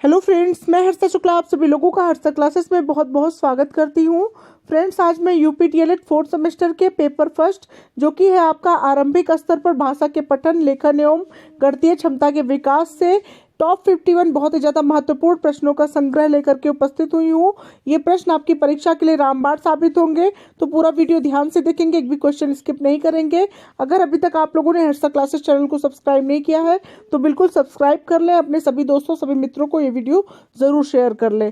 Hello friends, मैं हर्षा शुक्ला आप सभी लोगों का हर्षा क्लासेस में बहुत बहुत स्वागत करती हूँ। फ्रेंड्स, आज मैं यूपी डीएलएड फोर्थ सेमेस्टर के पेपर फर्स्ट जो कि है आपका आरंभिक स्तर पर भाषा के पठन, लेखन एवं गणितीय क्षमता के विकास से टॉप 51 बहुत ही ज़्यादा महत्वपूर्ण प्रश्नों का संग्रह लेकर के उपस्थित हुई हूँ। ये प्रश्न आपकी परीक्षा के लिए रामबाण साबित होंगे, तो पूरा वीडियो ध्यान से देखेंगे, एक भी क्वेश्चन स्किप नहीं करेंगे। अगर अभी तक आप लोगों ने हर्षा क्लासेस चैनल को सब्सक्राइब नहीं किया है तो बिल्कुल सब्सक्राइब कर लें, अपने सभी दोस्तों सभी मित्रों को ये वीडियो ज़रूर शेयर कर लें।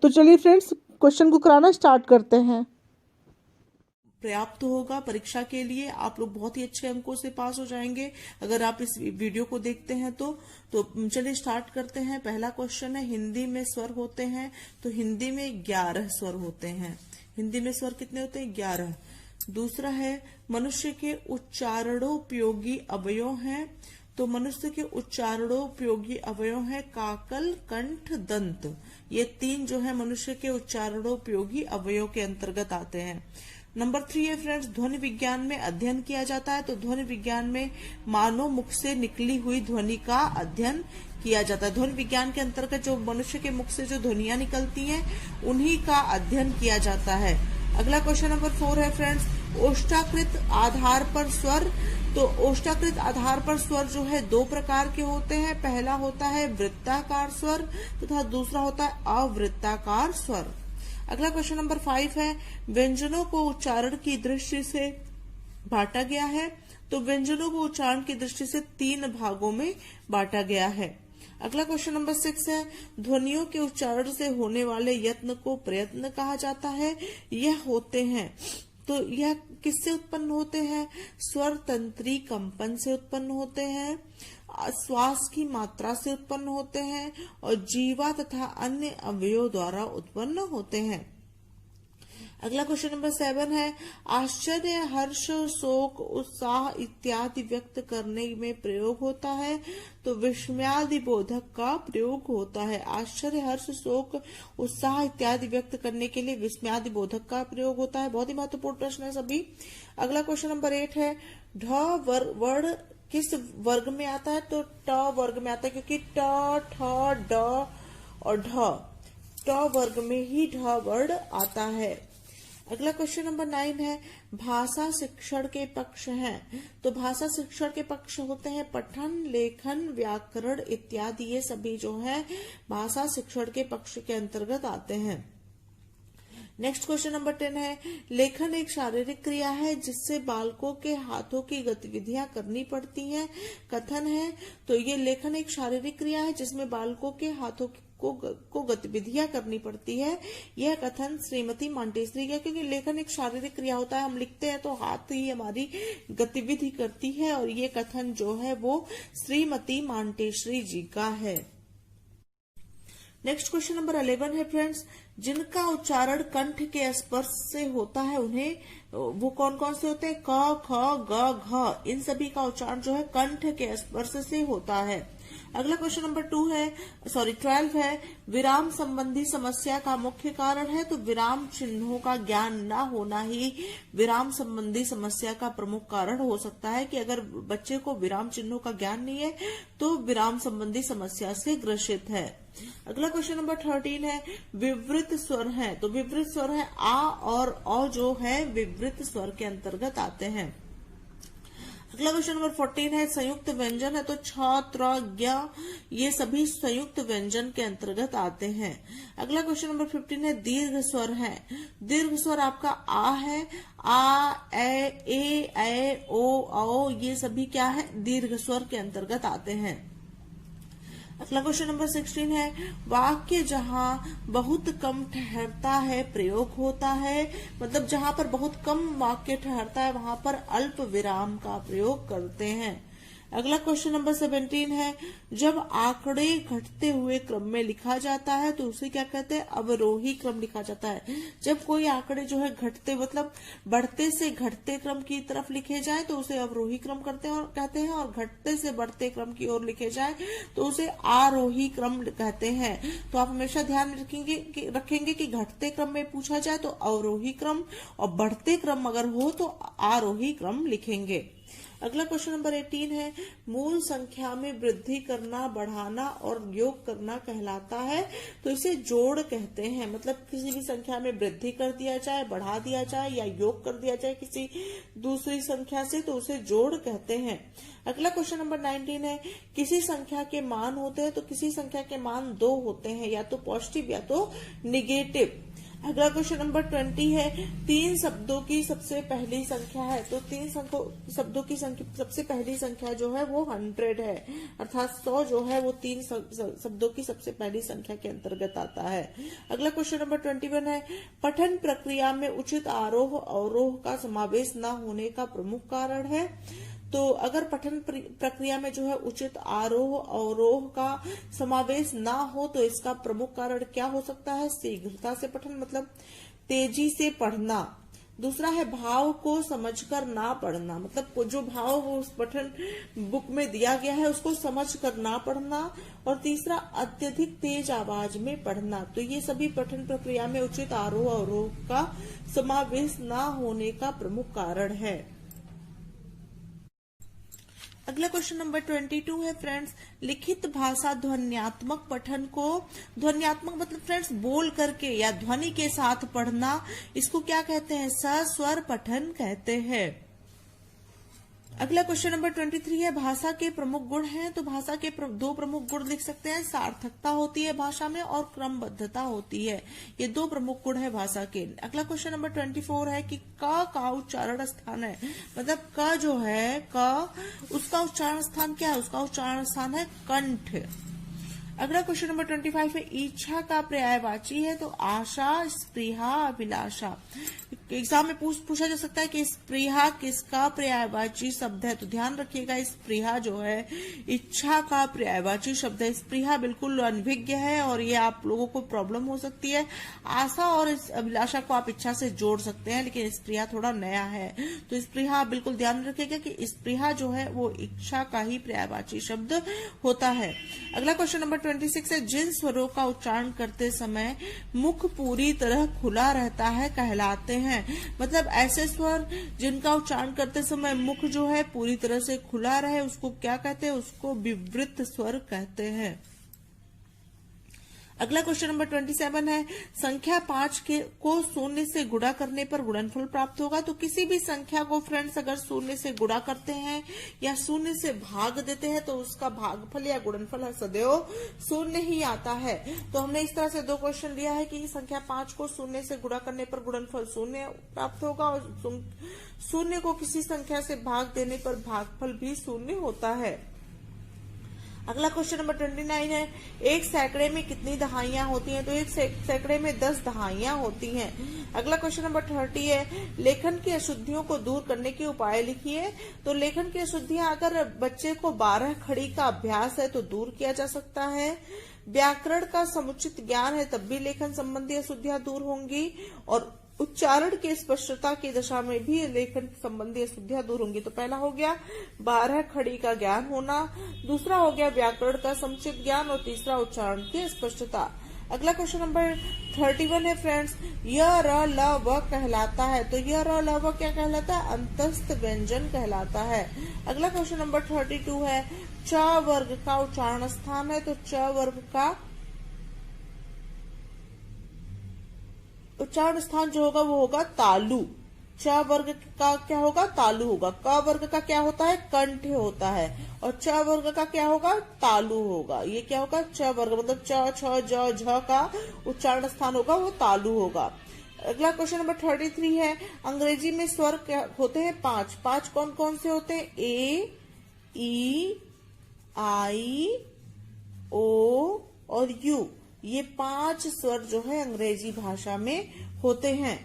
तो चलिए फ्रेंड्स, क्वेश्चन को कराना स्टार्ट करते हैं। पर्याप्त होगा परीक्षा के लिए, आप लोग बहुत ही अच्छे अंकों से पास हो जाएंगे अगर आप इस वीडियो को देखते हैं तो चलिए स्टार्ट करते हैं। पहला क्वेश्चन है, हिंदी में स्वर होते हैं, तो हिंदी में 11 स्वर होते हैं। हिंदी में स्वर कितने होते हैं? 11। दूसरा है, मनुष्य के उच्चारणोपयोगी अवयव हैं, तो मनुष्य के उच्चारणोपयोगी अवयव है काकल, कंठ, दंत। ये 3 जो है मनुष्य के उच्चारणोपयोगी अवयव के अंतर्गत आते हैं। नंबर 3 है फ्रेंड्स, ध्वनि विज्ञान में अध्ययन किया जाता है, तो ध्वनि विज्ञान में मानव मुख से निकली हुई ध्वनि का अध्ययन किया जाता है। ध्वनि विज्ञान के अंतर्गत जो मनुष्य के मुख से जो ध्वनियां निकलती हैं उन्हीं का अध्ययन किया जाता है। अगला क्वेश्चन नंबर 4 है फ्रेंड्स, ओष्ठाकृत आधार पर स्वर। तो ओष्ठाकृत आधार पर स्वर जो है 2 प्रकार के होते हैं। पहला होता है वृत्ताकार स्वर तथा दूसरा होता है अवृत्ताकार स्वर। अगला क्वेश्चन नंबर 5 है, व्यंजनों को उच्चारण की दृष्टि से बांटा गया है, तो व्यंजनों को उच्चारण की दृष्टि से 3 भागों में बांटा गया है। अगला क्वेश्चन नंबर 6 है, ध्वनियों के उच्चारण से होने वाले यत्न को प्रयत्न कहा जाता है। यह होते हैं, तो यह किससे उत्पन्न होते हैं? स्वर तंत्री कंपन से उत्पन्न होते हैं, श्वास की मात्रा से उत्पन्न होते हैं और जीवा तथा अन्य अवयवों द्वारा उत्पन्न होते हैं। अगला क्वेश्चन नंबर 7 है, आश्चर्य, हर्ष, शोक, उत्साह इत्यादि व्यक्त करने में प्रयोग होता है, तो विस्मयादि बोधक का प्रयोग होता है। आश्चर्य, हर्ष, शोक, उत्साह इत्यादि व्यक्त करने के लिए विस्मयादि बोधक का प्रयोग होता है। बहुत ही महत्वपूर्ण प्रश्न है सभी। अगला क्वेश्चन नंबर 8 है, ढ वर्ण किस वर्ग में आता है? तो ट वर्ग में आता है, क्योंकि ट, ठ, ड और ढ ट वर्ग में ही ढ वर्ण आता है। अगला क्वेश्चन नंबर 9 है, भाषा शिक्षण के पक्ष हैं, तो भाषा शिक्षण के पक्ष होते हैं पठन, लेखन, व्याकरण इत्यादि। ये सभी जो है भाषा शिक्षण के पक्ष के अंतर्गत आते हैं। नेक्स्ट क्वेश्चन नंबर 10 है, लेखन एक शारीरिक क्रिया है जिससे बालकों के हाथों की गतिविधियां करनी पड़ती हैं। कथन है, तो ये लेखन एक शारीरिक क्रिया है जिसमें बालकों के हाथों को गतिविधियां करनी पड़ती है। यह कथन श्रीमती मांटेश्वरी का, क्योंकि लेखन एक शारीरिक क्रिया होता है, हम लिखते हैं तो हाथ ही हमारी गतिविधि करती है, और ये कथन जो है वो श्रीमती मांटेश्वरी जी का है। नेक्स्ट क्वेश्चन नंबर 11 है फ्रेंड्स, जिनका उच्चारण कंठ के स्पर्श से होता है उन्हें वो कौन कौन से होते हैं? क, ख, ग, घ। इन सभी का उच्चारण जो है कंठ के स्पर्श से होता है। अगला क्वेश्चन नंबर 12 है, विराम संबंधी समस्या का मुख्य कारण है, तो विराम चिन्हों का ज्ञान न होना ही विराम संबंधी समस्या का प्रमुख कारण हो सकता है। कि अगर बच्चे को विराम चिन्हों का ज्ञान नहीं है तो विराम संबंधी समस्या से ग्रसित है। अगला क्वेश्चन नंबर 13 है, विवृत स्वर है, तो विवृत स्वर है आ और अ जो है विवृत स्वर के अंतर्गत आते हैं। अगला क्वेश्चन नंबर 14 है, संयुक्त व्यंजन है, तो छ, त्र, ज्ञ ये सभी संयुक्त व्यंजन के अंतर्गत आते हैं। अगला क्वेश्चन नंबर 15 है, दीर्घ स्वर है। दीर्घ स्वर आपका आ है, आ, ए, ओ, औ ये सभी क्या है? दीर्घ स्वर के अंतर्गत आते हैं। अगला क्वेश्चन नंबर 16 है, वाक्य जहां बहुत कम ठहरता है प्रयोग होता है, मतलब जहां पर बहुत कम वाक्य ठहरता है वहां पर अल्प विराम का प्रयोग करते हैं। अगला क्वेश्चन नंबर 17 है, जब आंकड़े घटते हुए क्रम में लिखा जाता है तो उसे क्या कहते हैं? अवरोही क्रम लिखा जाता है। जब कोई आंकड़े जो है घटते मतलब बढ़ते से घटते क्रम की तरफ लिखे जाए तो उसे अवरोही क्रम कहते हैं, और घटते से बढ़ते क्रम की ओर लिखे जाए तो उसे आरोही क्रम कहते हैं। तो आप हमेशा ध्यान रखेंगे कि घटते क्रम में पूछा जाए तो अवरोही क्रम, और बढ़ते क्रम अगर हो तो आरोही क्रम लिखेंगे। अगला क्वेश्चन नंबर 18 है, मूल संख्या में वृद्धि करना, बढ़ाना और योग करना कहलाता है, तो इसे जोड़ कहते हैं। मतलब किसी भी संख्या में वृद्धि कर दिया जाए, बढ़ा दिया जाए या योग कर दिया जाए किसी दूसरी संख्या से, तो उसे जोड़ कहते हैं। अगला क्वेश्चन नंबर 19 है, किसी संख्या के मान होते हैं तो किसी संख्या के मान 2 होते हैं, या तो पॉजिटिव या तो निगेटिव। अगला क्वेश्चन नंबर 20 है, 3 शब्दों की सबसे पहली संख्या है, तो 3 शब्दों की सबसे पहली संख्या जो है वो 100 है, अर्थात 100 जो है वो 3 शब्दों की सबसे पहली संख्या के अंतर्गत आता है। अगला क्वेश्चन नंबर 21 है, पठन प्रक्रिया में उचित आरोह अवरोह का समावेश न होने का प्रमुख कारण है। तो अगर पठन प्रक्रिया में जो है उचित आरोह अवरोह का समावेश ना हो तो इसका प्रमुख कारण क्या हो सकता है? शीघ्रता से पठन, मतलब तेजी से पढ़ना। दूसरा है भाव को समझकर ना पढ़ना, मतलब जो भाव वो उस पठन बुक में दिया गया है उसको समझकर ना पढ़ना। और तीसरा अत्यधिक तेज आवाज में पढ़ना। तो ये सभी पठन प्रक्रिया में उचित आरोह अवरोह का समावेश ना होने का प्रमुख कारण है। अगला क्वेश्चन नंबर 22 है फ्रेंड्स, लिखित भाषा ध्वन्यात्मक पठन को, ध्वन्यात्मक मतलब फ्रेंड्स बोल करके या ध्वनि के साथ पढ़ना, इसको क्या कहते हैं? सस्वर पठन कहते हैं। अगला क्वेश्चन नंबर 23 है, भाषा के प्रमुख गुण हैं, तो भाषा के 2 प्रमुख गुण लिख सकते हैं। सार्थकता होती है भाषा में और क्रमबद्धता होती है, ये 2 प्रमुख गुण है भाषा के। अगला क्वेश्चन नंबर 24 है कि क का उच्चारण स्थान है, मतलब क जो है क उसका उच्चारण स्थान क्या है? उसका उच्चारण स्थान है कंठ। अगला क्वेश्चन नंबर 25 है, इच्छा का पर्यायवाची है, तो आशा, स्पृहा, अभिलाषा। एग्जाम में पूछा जा सकता है कि स्पृहा किसका पर्यायवाची शब्द है, तो ध्यान रखिएगा स्पृहा जो है इच्छा का पर्यायवाची शब्द है। स्पृहा बिल्कुल अनभिज्ञ है और ये आप लोगों को प्रॉब्लम हो सकती है। आशा और अभिलाषा को आप इच्छा से जोड़ सकते हैं, लेकिन स्पृहा थोड़ा नया है, तो स्पृहा बिल्कुल ध्यान रखिएगा कि स्पृहा जो है वो इच्छा का ही पर्यायवाची शब्द होता है। अगला क्वेश्चन नंबर 26 है, जिन स्वरों का उच्चारण करते समय मुख पूरी तरह खुला रहता है कहलाते हैं। मतलब ऐसे स्वर जिनका उच्चारण करते समय मुख जो है पूरी तरह से खुला रहे उसको क्या कहते हैं? उसको विवृत स्वर कहते हैं। अगला क्वेश्चन नंबर 27 है, संख्या 5 को 0 से गुणा करने पर गुणनफल प्राप्त होगा। तो किसी भी संख्या को फ्रेंड्स अगर 0 से गुणा करते हैं या 0 से भाग देते हैं तो उसका भागफल या गुणनफल सदैव 0 ही आता है। तो हमने इस तरह से 2 क्वेश्चन लिया है कि संख्या 5 को 0 से गुणा करने पर गुणनफल 0 प्राप्त होगा और 0 को किसी संख्या से भाग देने पर भागफल भी 0 होता है। अगला क्वेश्चन नंबर 29 है, एक सैकड़े में कितनी दहाइयां होती हैं? तो एक सैकड़े में 10 दहाइयां होती हैं। अगला क्वेश्चन नंबर 30 है, लेखन की अशुद्धियों को दूर करने के उपाय लिखिए। तो लेखन की अशुद्धियां अगर बच्चे को 12 खड़ी का अभ्यास है तो दूर किया जा सकता है। व्याकरण का समुचित ज्ञान है तब भी लेखन संबंधी अशुद्धियां दूर होंगी और उच्चारण की स्पष्टता की दशा में भी लेखन संबंधी अशुद्धियां दूर होंगी। तो पहला हो गया 12 खड़ी का ज्ञान होना, दूसरा हो गया व्याकरण का समुचित ज्ञान और तीसरा उच्चारण की स्पष्टता। अगला क्वेश्चन नंबर 31 है फ्रेंड्स, य र ल व कहलाता है। तो य र ल व क्या कहलाता है? अंतस्थ व्यंजन कहलाता है। अगला क्वेश्चन नंबर 32 है, च वर्ग का उच्चारण स्थान है। तो च वर्ग का उच्चारण स्थान जो होगा वो होगा तालु। च वर्ग का क्या होगा? तालु होगा। क वर्ग का क्या होता है? कंठ होता है। और च वर्ग का क्या होगा? तालु होगा। ये क्या होगा? च वर्ग मतलब च, छ, ज, झ का उच्चारण स्थान होगा वो तालु होगा। अगला क्वेश्चन नंबर 33 है, अंग्रेजी में स्वर क्या होते हैं? 5 कौन कौन से होते हैं? ए, ई, आई, ओ और यू। ये 5 स्वर जो है अंग्रेजी भाषा में होते हैं।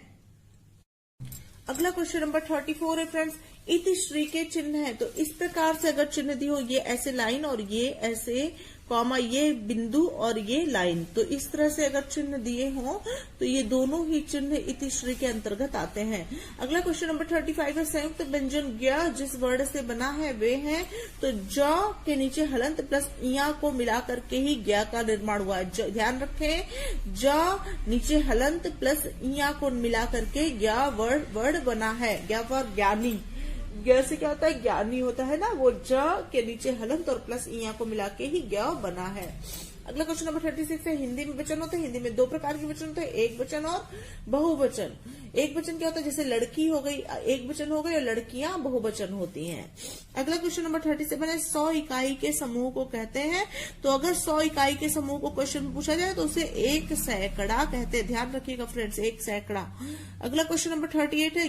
अगला क्वेश्चन नंबर 34 है फ्रेंड्स, इति श्री के चिन्ह है। तो इस प्रकार से अगर चिन्ह दी हो, ये ऐसे लाइन और ये ऐसे कॉमा, ये बिंदु और ये लाइन, तो इस तरह से अगर चिन्ह दिए हों तो ये दोनों ही चिन्ह इति श्री के अंतर्गत आते हैं। अगला क्वेश्चन नंबर 35 है, संयुक्त व्यंजन ज्ञ जिस वर्ण से बना है वे हैं। तो ज के नीचे हलंत प्लस इया को मिला करके ही ज्ञ का निर्माण हुआ है। ध्यान रखें, ज नीचे हलंत प्लस इया को मिला करके ज्ञ वर्ण बना है। ज्ञ फॉर ज्ञानी, ग से क्या होता है, ज्ञानी होता है ना, वो ज के नीचे हलंत और प्लस इया को मिला के ही ग बना है। अगला क्वेश्चन नंबर 36 है, हिंदी में वचन होते हैं। हिंदी में दो प्रकार के वचन होते हैं, एक वचन और बहुवचन। एक वचन क्या होता है, जैसे लड़की हो गई एक वचन हो गई और लड़कियां बहुवचन होती हैं। अगला क्वेश्चन नंबर 37 है, 100 इकाई के समूह को कहते हैं। तो अगर 100 इकाई के समूह को क्वेश्चन में पूछा जाए तो उसे एक सैकड़ा कहते हैं। ध्यान रखिएगा फ्रेंड्स, एक सैकड़ा। अगला क्वेश्चन नंबर 38 है,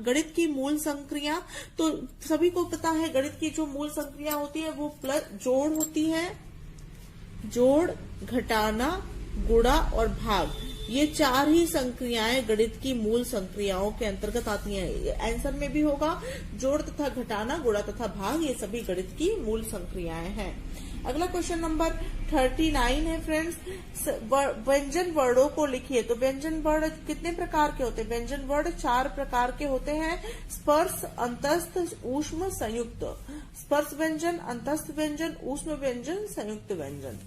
गणित की मूल संक्रिया। तो सभी को पता है गणित की जो मूल संक्रिया होती है वो प्लस जोड़ होती है, जोड़, घटाना, गुणा और भाग। ये चार ही संक्रियाएं गणित की मूल संक्रियाओं के अंतर्गत आती हैं। आंसर में भी होगा जोड़ तथा घटाना, गुणा तथा भाग, ये सभी गणित की मूल संक्रियाएं हैं। अगला क्वेश्चन नंबर 39 है फ्रेंड्स, व्यंजन वर्णों को लिखिए। तो व्यंजन वर्ण कितने प्रकार के होते हैं? व्यंजन वर्ण 4 प्रकार के होते हैं, स्पर्श, अंतस्थ, ऊष्म, संयुक्त। स्पर्श व्यंजन, अंतस्थ व्यंजन, ऊष्म व्यंजन, संयुक्त व्यंजन।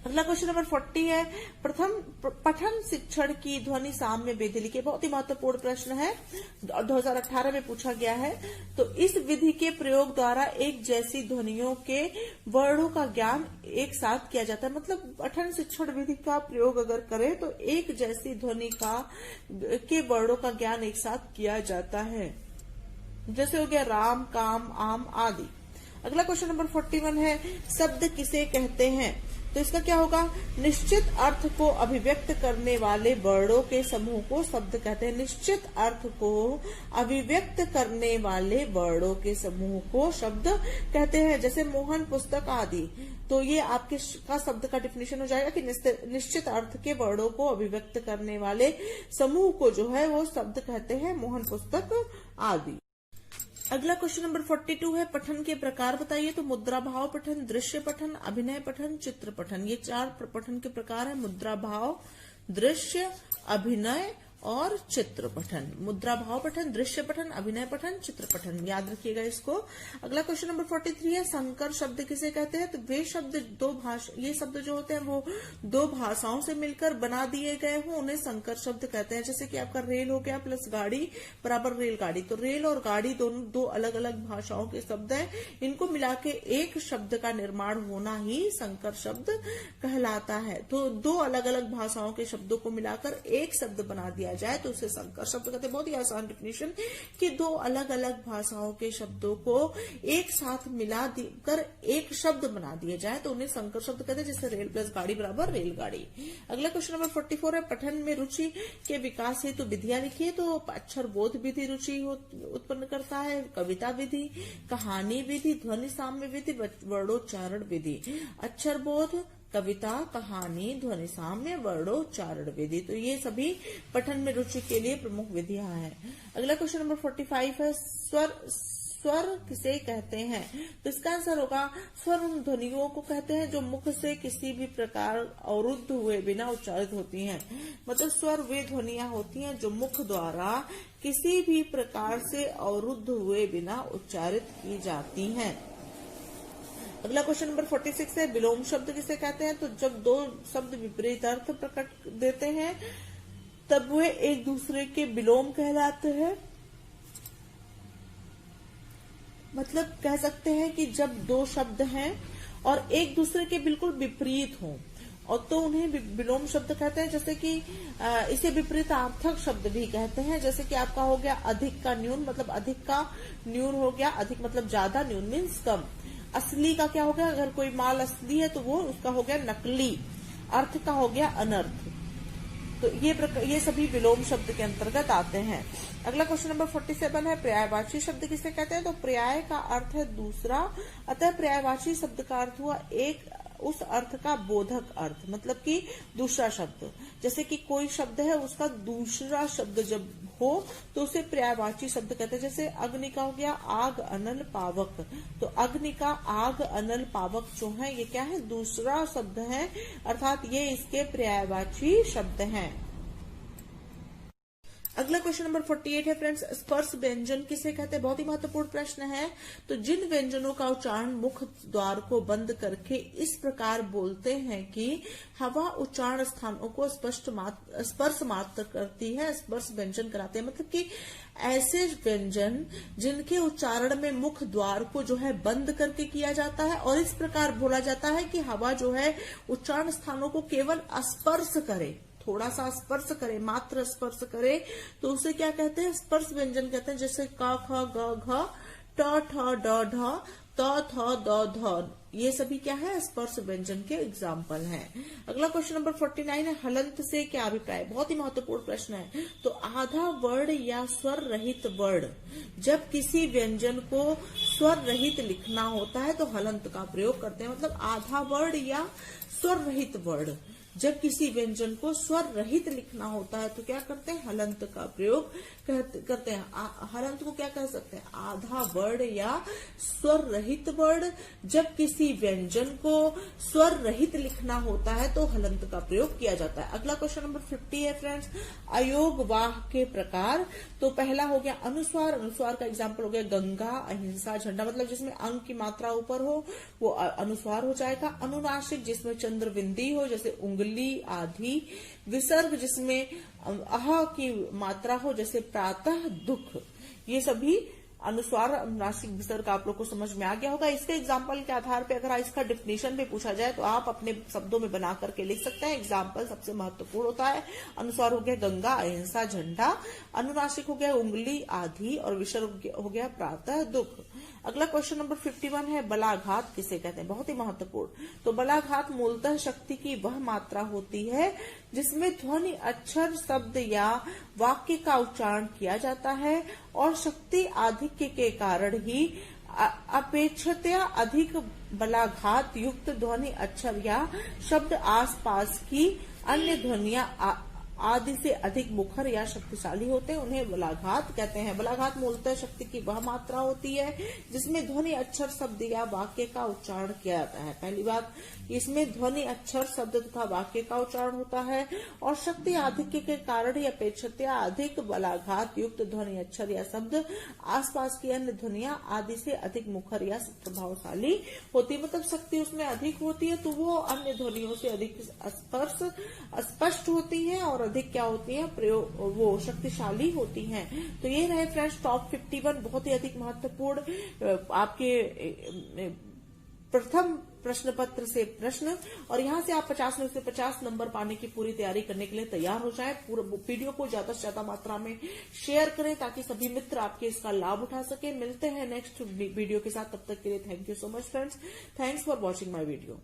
अगला क्वेश्चन नंबर 40 है, प्रथम पठन शिक्षण की ध्वनि साम्य विधि लिखिए। बहुत ही महत्वपूर्ण प्रश्न है, 2018 में पूछा गया है। तो इस विधि के प्रयोग द्वारा एक जैसी ध्वनियों के वर्णों का ज्ञान एक साथ किया जाता है। मतलब पठन शिक्षण विधि का प्रयोग अगर करें तो एक जैसी ध्वनि के वर्णों का ज्ञान एक साथ किया जाता है, जैसे हो गया राम, काम, आम आदि। अगला क्वेश्चन नंबर 41 है, शब्द किसे कहते हैं? तो इसका क्या होगा, निश्चित अर्थ को अभिव्यक्त करने वाले वर्णों के समूह को शब्द कहते हैं। निश्चित अर्थ को अभिव्यक्त करने वाले वर्णों के समूह को शब्द कहते हैं, जैसे मोहन, पुस्तक आदि। तो ये आपके का शब्द का डिफिनेशन हो जाएगा कि निश्चित अर्थ के वर्णों को अभिव्यक्त करने वाले समूह को जो है वो शब्द कहते हैं, मोहन, पुस्तक आदि। अगला क्वेश्चन नंबर 42 है, पठन के प्रकार बताइए। तो मुद्रा भाव पठन, दृश्य पठन, अभिनय पठन, चित्र पठन, ये 4 पठन के प्रकार है। मुद्रा भाव, दृश्य, अभिनय और चित्र पठन। मुद्रा भाव पठन, दृश्य पठन, अभिनय पठन, चित्र पठन, याद रखिएगा इसको। अगला क्वेश्चन नंबर 43 है, संकर शब्द किसे कहते हैं? तो वे शब्द ये शब्द जो होते हैं वो दो भाषाओं से मिलकर बना दिए गए हों, उन्हें संकर शब्द कहते हैं। जैसे कि आपका रेल हो गया प्लस गाड़ी बराबर रेलगाड़ी। तो रेल और गाड़ी दोनों दो अलग अलग भाषाओं के शब्द हैं, इनको मिला के एक शब्द का निर्माण होना ही संकर शब्द कहलाता है। तो दो अलग अलग भाषाओं के शब्दों को मिलाकर एक शब्द बना दिया जाए तो उसे संकर शब्द कहते हैं। बहुत ही आसान डिफिनेशन कि दो अलग अलग भाषाओं के शब्दों को एक साथ मिला कर एक शब्द बना दिया जाए तो उन्हें संकर शब्द कहते हैं, जैसे रेल प्लस गाड़ी बराबर रेलगाड़ी। अगला क्वेश्चन नंबर 44 है, पठन में रुचि के विकास हेतु विधियां लिखिए। तो अक्षर बोध विधि रुचि उत्पन्न करता है, कविता विधि, कहानी विधि, ध्वनि साम्य विधि, वर्णोच्चारण विधि। अक्षर बोध, कविता, कहानी, ध्वनि साम्य, वर्णोच्चारण विधि। तो ये सभी पठन में रुचि के लिए प्रमुख विधियां हैं। अगला क्वेश्चन नंबर 45 है, स्वर किसे कहते हैं? तो इसका आंसर होगा, स्वर उन ध्वनियों को कहते हैं जो मुख से किसी भी प्रकार अवरुद्ध हुए बिना उच्चारित होती हैं। मतलब स्वर वे ध्वनियां होती हैं जो मुख द्वारा किसी भी प्रकार से अवरुद्ध हुए बिना उच्चारित की जाती हैं। अगला क्वेश्चन नंबर 46 है, विलोम शब्द किसे कहते हैं? तो जब दो शब्द विपरीत अर्थ प्रकट देते हैं तब वे एक दूसरे के विलोम कहलाते हैं। मतलब कह सकते हैं कि जब दो शब्द हैं और एक दूसरे के बिल्कुल विपरीत हों और तो उन्हें विलोम शब्द कहते हैं। जैसे कि इसे विपरीतार्थक शब्द भी कहते हैं। जैसे कि आपका हो गया अधिक का न्यून, मतलब अधिक का न्यून हो गया, अधिक मतलब ज्यादा, न्यून मीन्स कम। असली का क्या हो गया, अगर कोई माल असली है तो वो उसका हो गया नकली। अर्थ का हो गया अनर्थ। तो ये सभी विलोम शब्द के अंतर्गत आते हैं। अगला क्वेश्चन नंबर 47 है, पर्यायवाची शब्द किसे कहते हैं? तो पर्याय का अर्थ है दूसरा, अतः पर्यायवाची शब्द का अर्थ हुआ एक उस अर्थ का बोधक अर्थ, मतलब कि दूसरा शब्द। जैसे कि कोई शब्द है उसका दूसरा शब्द जब हो तो उसे पर्यायवाची शब्द कहते हैं। जैसे अग्नि का हो गया आग, अनल, पावक। तो अग्नि का आग, अनल, पावक जो है ये क्या है, दूसरा शब्द है, अर्थात ये इसके पर्यायवाची शब्द हैं। अगला क्वेश्चन नंबर 48 है फ्रेंड्स, स्पर्श व्यंजन किसे कहते हैं? बहुत ही महत्वपूर्ण प्रश्न है। तो जिन व्यंजनों का उच्चारण मुख द्वार को बंद करके इस प्रकार बोलते हैं कि हवा उच्चारण स्थानों को स्पर्श मात्र करती है, स्पर्श व्यंजन कराते हैं। मतलब कि ऐसे व्यंजन जिनके उच्चारण में मुख द्वार को जो है बंद करके किया जाता है और इस प्रकार बोला जाता है कि हवा जो है उच्चारण स्थानों को केवल स्पर्श करे, थोड़ा सा स्पर्श करे, मात्र स्पर्श करे, तो उसे क्या कहते हैं? स्पर्श व्यंजन कहते हैं। जैसे क ख ग घ ट ठ ड ढ त थ द ध, ये सभी क्या है? स्पर्श व्यंजन के एग्जाम्पल हैं। अगला क्वेश्चन नंबर 49 है, हलंत से क्या अभिप्राय? बहुत ही महत्वपूर्ण प्रश्न है। तो आधा वर्ण या स्वर रहित वर्ण, जब किसी व्यंजन को स्वर रहित लिखना होता है तो हलंत का प्रयोग करते हैं। मतलब आधा वर्ण या स्वर रहित वर्ण, जब किसी व्यंजन को स्वर रहित लिखना होता है तो क्या करते हैं? हलंत का प्रयोग करते हैं। हलंत को क्या कह सकते हैं? आधा वर्ण या स्वर रहित वर्ण, जब किसी व्यंजन को स्वर रहित लिखना होता है तो हलंत का प्रयोग किया जाता है। अगला क्वेश्चन नंबर 50 है फ्रेंड्स, अयोग वाह के प्रकार। तो पहला हो गया अनुस्वार। अनुस्वार का एग्जाम्पल हो गया गंगा, अहिंसा, झंडा। मतलब जिसमें अंग की मात्रा ऊपर हो वो अनुस्वार हो जाएगा। अनुनासिक जिसमें चंद्रबिंदी हो, जैसे उंगली आदि। विसर्ग जिसमें अह की मात्रा हो, जैसे प्रातः, दुख। ये सभी अनुस्वार, अनुनासिक, विसर्ग आप लोग को समझ में आ गया होगा। इसके एग्जाम्पल के आधार पे अगर इसका डिफिनेशन भी पूछा जाए तो आप अपने शब्दों में बना करके लिख सकते हैं। एग्जाम्पल सबसे महत्वपूर्ण होता है। अनुस्वार हो गया गंगा, अहिंसा, झंडा। अनुनासिक हो गया उंगली आदि और विसर्ग हो गया प्रातः, दुख। अगला क्वेश्चन नंबर 51 है, बलाघात किसे कहते हैं? बहुत ही महत्वपूर्ण। तो बलाघात मूलतः शक्ति की वह मात्रा होती है जिसमें ध्वनि, अक्षर, शब्द या वाक्य का उच्चारण किया जाता है और शक्ति आधिक्य के कारण ही अपेक्षाकृत अधिक बलाघात युक्त ध्वनि, अक्षर या शब्द आसपास की अन्य ध्वनियां आदि से अधिक मुखर या शक्तिशाली होते हैं, उन्हें बलाघात कहते हैं। बलाघात मूलतः शक्ति की वह मात्रा होती है जिसमें ध्वनि, अक्षर, शब्द या वाक्य का उच्चारण किया जाता है। पहली बात, इसमें ध्वनि, अक्षर, शब्द तथा वाक्य का उच्चारण होता है और शक्ति आधिक्य के कारण ही अपेक्षित अधिक बलाघात युक्त ध्वनि, अक्षर या शब्द आसपास की अन्य ध्वनियां आदि से अधिक मुखर या प्रभावशाली होती है। मतलब शक्ति उसमें अधिक होती है तो वो अन्य ध्वनियों से अधिक स्पष्ट होती है और अधिक क्या होती है? प्रयोग, वो शक्तिशाली होती हैं। तो ये रहे फ्रेंड्स टॉप 51 बहुत ही अधिक महत्वपूर्ण आपके प्रथम प्रश्न पत्र से प्रश्न, और यहाँ से आप 50 में से 50 नंबर पाने की पूरी तैयारी करने के लिए तैयार हो जाएं। पूरा वीडियो को ज्यादा से ज्यादा मात्रा में शेयर करें ताकि सभी मित्र आपके इसका लाभ उठा सके। मिलते हैं नेक्स्ट वीडियो के साथ, तब तक के लिए thank you so much friends. Thanks for watching my video.